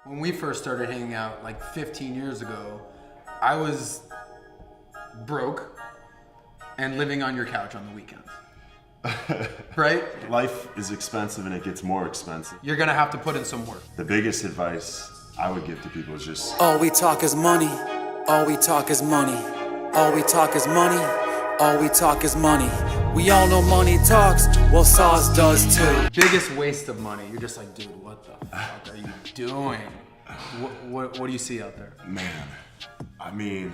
When we first started hanging out like 15 years ago, I was broke and living on your couch on the weekends. Right? Life is expensive and it gets more expensive. You're gonna have to put in some work. The biggest advice I would give to people is just all we talk is money. All we talk is money. All we talk is money. All we talk is money. We all know money talks. Well, Sauce does too. Biggest waste of money. You're just like, dude, what the fuck are you doing? What do you see out there? Man, I mean,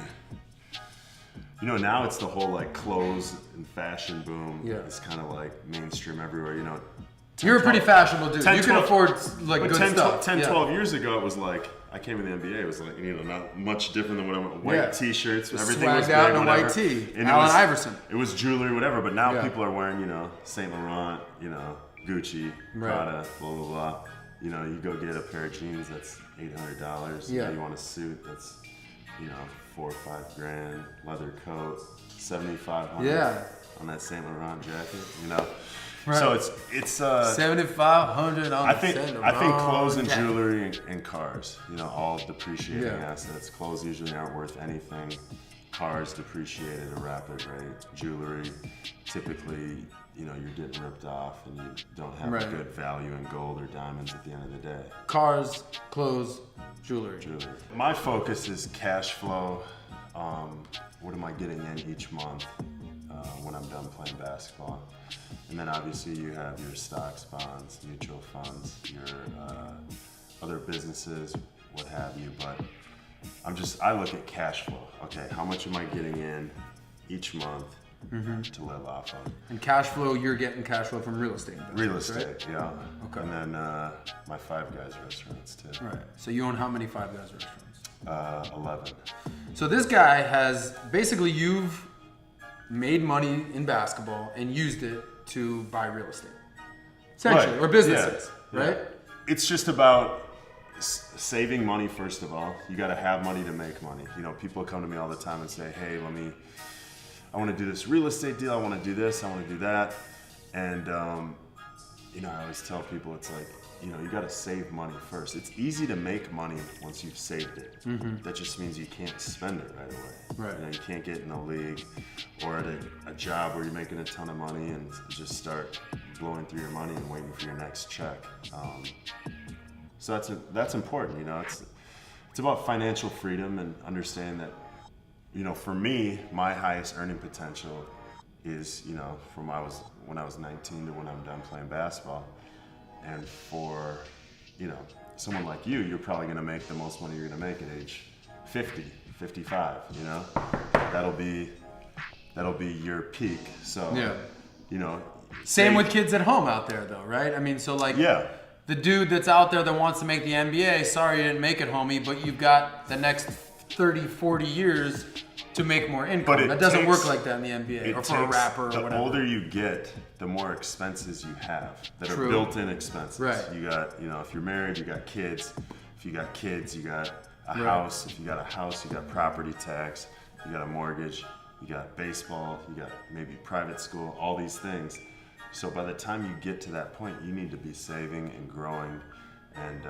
you know, now it's the whole like clothes and fashion boom. Yeah. It's kind of like mainstream everywhere, you know. You're a pretty fashionable dude. 10, You can 12 afford like but good 10, stuff. 10 Yeah. 12 years ago, it was like, I came in the NBA, it was like, you know, not much different than what I'm, white Yeah. t-shirts, Just everything was swagged out big, in a whatever. white tee. And Allen Iverson. It was jewelry, whatever, but now Yeah. people are wearing, you know, Saint Laurent, you know, Gucci, Right. Prada, blah, blah, blah. You know, you go get a pair of jeans, that's $800. Yeah. You want a suit, that's, you know, $4 or $5 grand, leather coat, $7,500 Yeah. on that Saint Laurent jacket, you know. Right. So it's 7,500 on I the think Saint clothes and Laurent jewelry and cars, you know, all depreciating Yeah. assets. Clothes usually aren't worth anything. Cars depreciate at a rapid rate. Jewelry, typically, you know, you're getting ripped off and you don't have Right. a good value in gold or diamonds at the end of the day. Cars, clothes, jewelry. My focus is cash flow. What am I getting in each month when I'm done playing basketball? And then obviously you have your stocks, bonds, mutual funds, your other businesses, what have you. But I look at cash flow. Okay, how much am I getting in each month to live off of? And cash flow, you're getting cash flow from real estate. Real estate, right? yeah. Okay. And then my Five Guys restaurants too. Right. So you own how many Five Guys restaurants? 11. So this guy has, basically you've made money in basketball and used it to buy real estate. Essentially, Right. or businesses, Yeah. right? It's just about saving money, first of all. You got to have money to make money. You know, people come to me all the time and say, hey, I want to do this real estate deal. I want to do this. I want to do that. And, you know, I always tell people, it's like, you know, you got to save money first. It's easy to make money once you've saved it. That just means you can't spend it right away. Right. You know, you can't get in a league or at a job where you're making a ton of money and just start blowing through your money and waiting for your next check. So that's important. You know, it's about financial freedom and understanding that, you know, for me, my highest earning potential is, you know, from when I was 19 to when I'm done playing basketball. And for, you know, someone like you, you're probably going to make the most money you're going to make at age 50, 55, you know? That'll be your peak. So, Yeah. you know. Same with kids at home out there though, right? I mean, so like Yeah. the dude that's out there that wants to make the NBA, sorry you didn't make it, homie, but you've got the next 30, 40 years to make more income. But it That doesn't takes- work like that in the NBA or for a rapper or the whatever. older you get, the more expenses you have that True. are built-in expenses. Right. You got, you know, if you're married, you got kids. If you got kids, you got a Right. house. If you got a house, you got property tax. You got a mortgage. You got baseball. You got maybe private school. All these things. So by the time you get to that point, you need to be saving and growing, and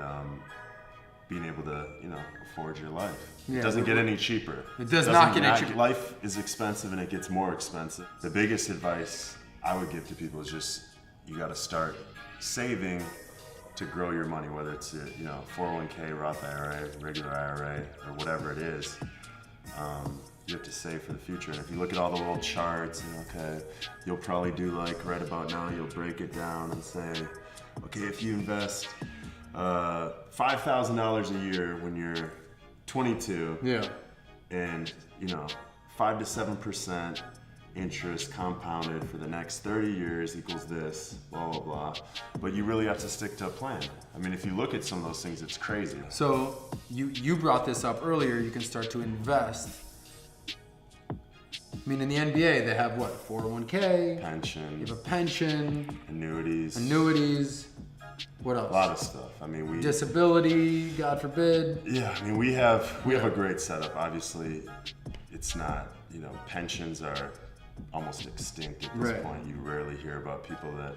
being able to, you know, afford your life. Yeah, It doesn't get any cheaper. It does not get any cheaper. Life is expensive and it gets more expensive. The biggest advice I would give to people is just, you got to start saving to grow your money, whether it's a, you know, 401k, Roth IRA, regular IRA, or whatever it is. You have to save for the future. And if you look at all the little charts, and okay, you'll probably do like right about now, you'll break it down and say, okay, if you invest $5,000 a year when you're 22, Yeah. and you know, 5 to 7% interest compounded for the next 30 years equals this, blah, blah, blah. But you really have to stick to a plan. I mean, if you look at some of those things, it's crazy. So you brought this up earlier, you can start to invest. I mean, in the NBA, they have what? 401k, Pension, you have a pension, annuities, what else? a lot of stuff. I mean, Disability, God forbid. yeah, I mean, we have a great setup. Obviously, it's not, you know, pensions are almost extinct at this Right. point. You rarely hear about people that,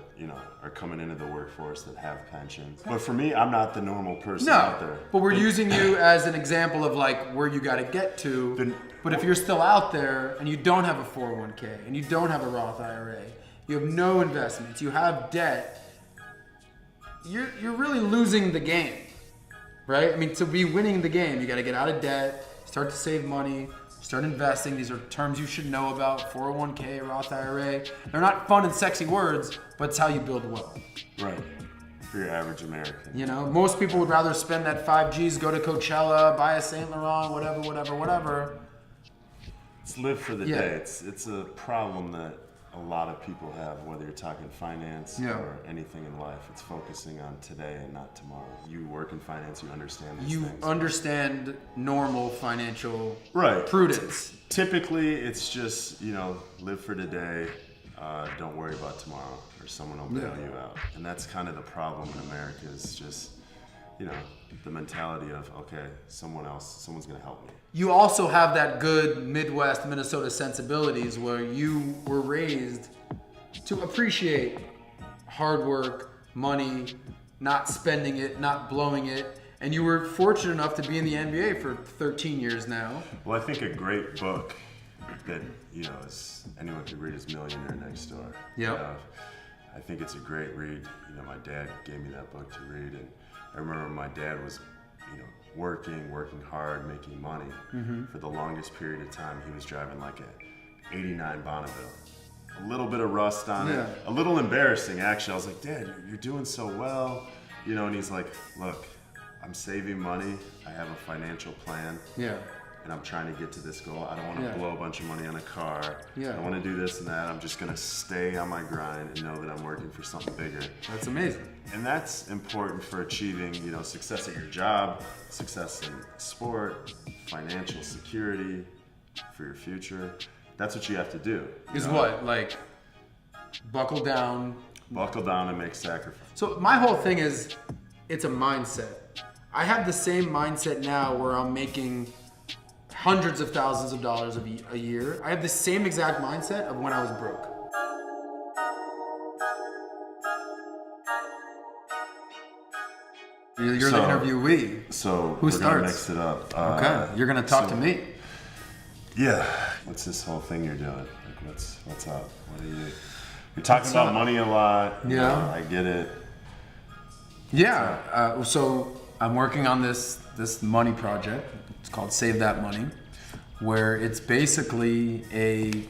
are coming into the workforce that have pensions. But for me, I'm not the normal person out No, there. but we're using you as an example of like where you got to get to. But if you're still out there and you don't have a 401k and you don't have a Roth IRA, you have no investments, you have debt, you're really losing the game, right? I mean, to be winning the game, you got to get out of debt, start to save money, start investing. These are terms you should know about: 401k, Roth IRA. They're not fun and sexy words, but it's how you build wealth. Right. For your average American. Most people would rather spend that 5 Gs, go to Coachella, buy a Saint Laurent, whatever. It's live for the Yeah. day. It's a problem that a lot of people have, whether you're talking finance or anything in life. It's focusing on today and not tomorrow. You work in finance, you understand these You things. understand normal financial Right. prudence. Typically, it's just, live for today, don't worry about tomorrow, or someone will bail you out. And that's kind of the problem in America, is just, the mentality of, okay, someone's going to help me. You also have that good Midwest Minnesota sensibilities where you were raised to appreciate hard work, money, not spending it, not blowing it. And you were fortunate enough to be in the NBA for 13 years now. Well, I think a great book that, anyone could read is Millionaire Next Door. Yep. I think it's a great read. My dad gave me that book to read, and I remember my dad was, working hard, making money. For the longest period of time, he was driving like a 89 Bonneville. A little bit of rust on it. A little embarrassing, actually. I was like, Dad, you're doing so well. And he's like, look, I'm saving money. I have a financial plan. Yeah. And I'm trying to get to this goal. I don't want to blow a bunch of money on a car. Yeah. I don't want to do this and that. I'm just going to stay on my grind and know that I'm working for something bigger. That's amazing. And that's important for achieving, success at your job, success in sport, financial security for your future. That's what you have to do. Is what? Like, buckle down. Buckle down and make sacrifice. So my whole thing is, it's a mindset. I have the same mindset now where I'm making hundreds of thousands of dollars a year. I have the same exact mindset of when I was broke. You're the interviewee. So Who we're starts? gonna mix it up. Okay, you're gonna talk to me. Yeah. What's this whole thing you're doing? Like, what's up? What are you? You're talking about money a lot. Yeah. I get it. Yeah. So I'm working on this money project. It's called Save That Money, where it's basically a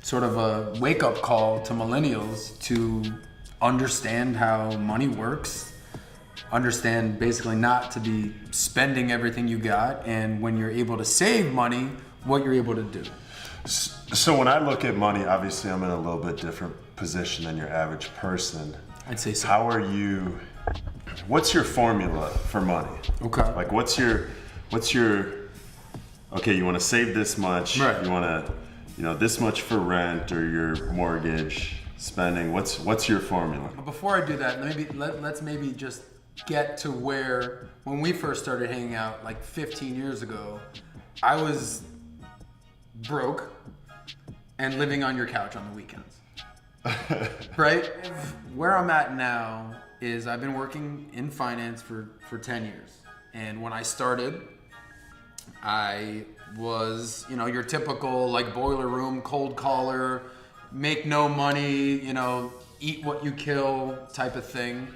sort of a wake-up call to millennials to understand how money works, understand basically not to be spending everything you got, and when you're able to save money, what you're able to do. So when I look at money, obviously I'm in a little bit different position than your average person. I'd say so. How are you? What's your formula for money? Okay. Like what's your okay, you want to save this much, Right. You want to, this much for rent or your mortgage spending. What's your formula? But before I do that, let's maybe just get to where, when we first started hanging out like 15 years ago, I was broke and living on your couch on the weekends. Right? Where I'm at now is I've been working in finance for 10 years. And when I started, I was, your typical like boiler room, cold caller, make no money, eat what you kill type of thing.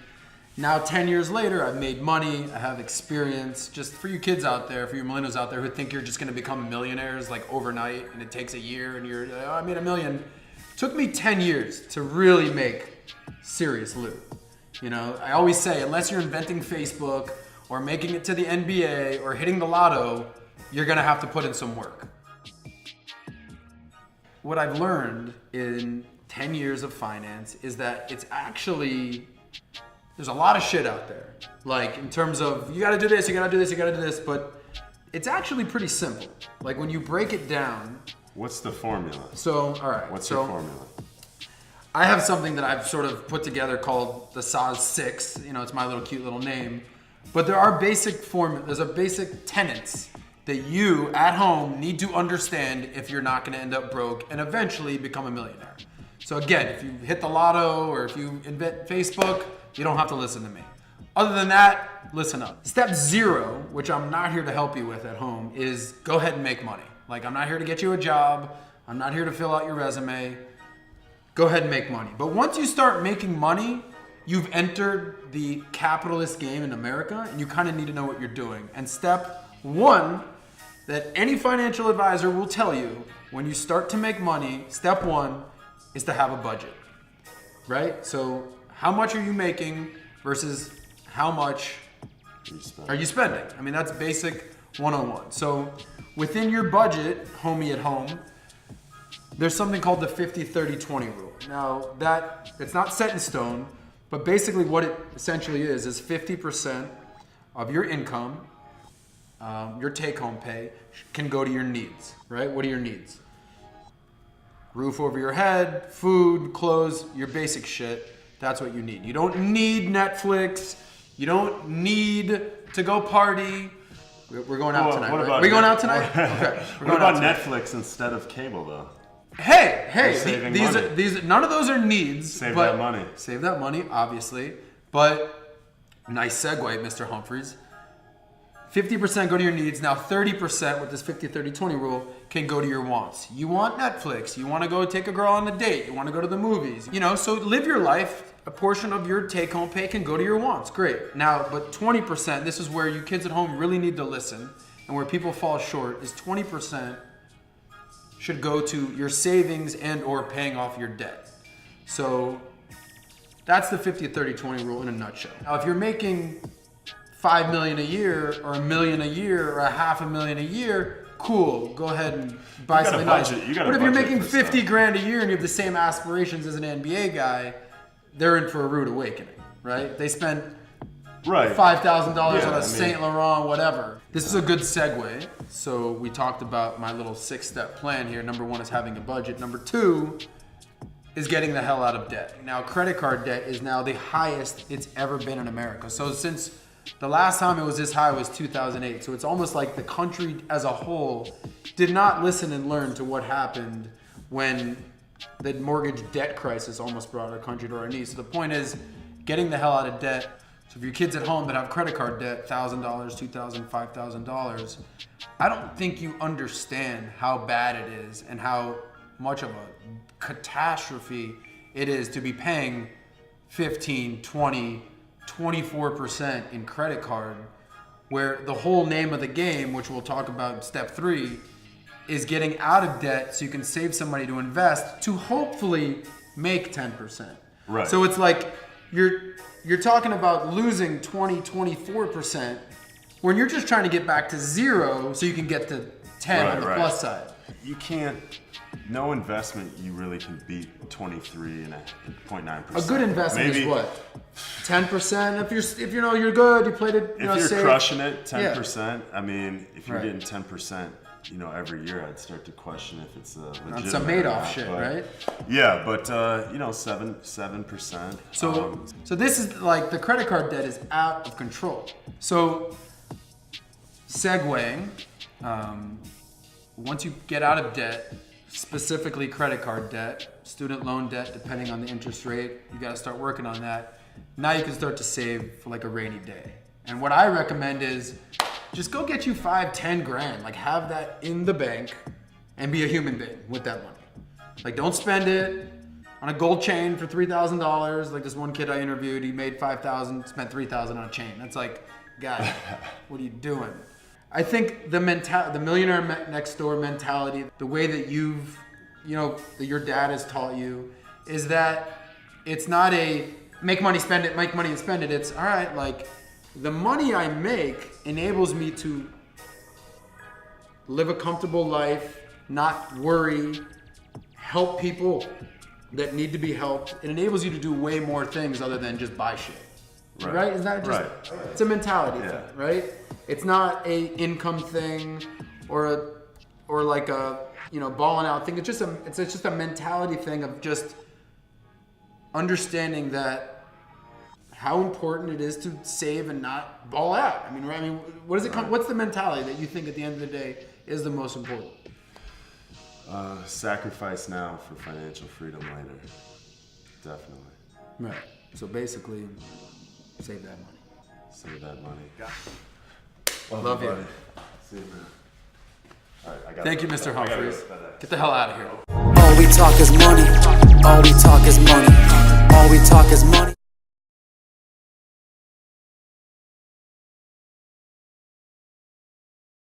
Now 10 years later, I've made money, I have experience. Just for you kids out there, for you millennials out there who think you're just gonna become millionaires like overnight and it takes a year and you're, oh, I made $1 million. It took me 10 years to really make serious loot. I always say, unless you're inventing Facebook or making it to the NBA or hitting the lotto, you're gonna have to put in some work. What I've learned in 10 years of finance is that it's actually, there's a lot of shit out there. Like in terms of, you gotta do this, you gotta do this, you gotta do this, but it's actually pretty simple. Like when you break it down. What's the formula? So, all right. What's your formula? I have something that I've sort of put together called the SAS 6. It's my little cute little name. But there are basic there's a basic tenets that you at home need to understand if you're not going to end up broke and eventually become a millionaire. So again, if you hit the lotto or if you invent Facebook, you don't have to listen to me. Other than that, listen up. Step 0, which I'm not here to help you with at home, is go ahead and make money. Like, I'm not here to get you a job. I'm not here to fill out your resume. Go ahead and make money. But once you start making money, you've entered the capitalist game in America, and you kind of need to know what you're doing. And step 1 that any financial advisor will tell you when you start to make money, step 1 is to have a budget, right? So how much are you making versus how much are you spending? I mean, that's basic 101. So within your budget, homie at home, there's something called the 50-30-20 rule. Now, that it's not set in stone, but basically what it essentially is 50% of your income, your take-home pay, can go to your needs, right? What are your needs? Roof over your head, food, clothes, your basic shit. That's what you need. You don't need Netflix. You don't need to go party. We're going out tonight, right? We're going out tonight? Okay. What about Netflix instead of cable, though? Hey, these none of those are needs. Save that money. Save that money, obviously. But nice segue, Mr. Humphries. 50% go to your needs. Now 30% with this 50-30-20 rule can go to your wants. You want Netflix. You want to go take a girl on a date. You want to go to the movies. So live your life. A portion of your take-home pay can go to your wants. Great. Now, but 20%, this is where you kids at home really need to listen, and where people fall short, is 20% should go to your savings and or paying off your debt. So that's the 50-30-20 rule in a nutshell. Now, if you're making $5 million a year or $1 million a year or $500,000 a year, cool, go ahead and buy something nice. But if you're making 50 grand a year and you have the same aspirations as an NBA guy, they're in for a rude awakening, right? They spend $5,000 on a Saint Laurent, whatever. This is a good segue. So we talked about my little 6-step plan here. Number 1 is having a budget. Number 2 is getting the hell out of debt. Now, credit card debt is now the highest it's ever been in America. So since the last time it was this high was 2008. So it's almost like the country as a whole did not listen and learn to what happened when the mortgage debt crisis almost brought our country to our knees. So the point is getting the hell out of debt. So if your kids at home that have credit card debt, $1,000, $2,000, $5,000, I don't think you understand how bad it is and how much of a catastrophe it is to be paying 15, 20, 24% in credit card, where the whole name of the game, which we'll talk about in step 3, is getting out of debt so you can save some money to invest to hopefully make 10%. Right. So it's like you're talking about losing 20, 24% when you're just trying to get back to 0 so you can get to 10 on the plus side. You can't, no investment you really can beat 23.9%. A good investment is what? 10%? If you're good, you played it, if you're safe. crushing it, 10%. Yeah. I mean, if you're right. getting 10%, every year, I'd start to question if it's a legitimate. That's some Madoff shit, right? Yeah, but 7%. So this is like the credit card debt is out of control. So segueing, once you get out of debt, specifically credit card debt, student loan debt, depending on the interest rate, you got to start working on that. Now you can start to save for like a rainy day. And what I recommend is just go get you 5-10 grand, like have that in the bank and be a human being with that money. Like don't spend it on a gold chain for $3,000. Like this one kid I interviewed, he made $5,000, spent $3,000 on a chain. That's like, guy, what are you doing? I think the millionaire next door mentality, the way that that your dad has taught you, is that it's not a make money, spend it, make money and spend it. It's all right, like the money I make enables me to live a comfortable life, not worry, help people that need to be helped. It enables you to do way more things other than just buy shit. Right? Is that just it's a mentality thing, right? It's not a income thing or like a balling out thing. It's just a mentality thing of just understanding that how important it is to save and not ball out. I mean, right? I mean, what does it come? What's the mentality that you think at the end of the day is the most important? Sacrifice now for financial freedom later. Definitely. Right. So basically, save that money. Save that money. Love you. Buddy. See you, man. All right, I got Thank you, Mr. Humphries. Get the hell out of here. All we talk is money. All we talk is money. All we talk is money.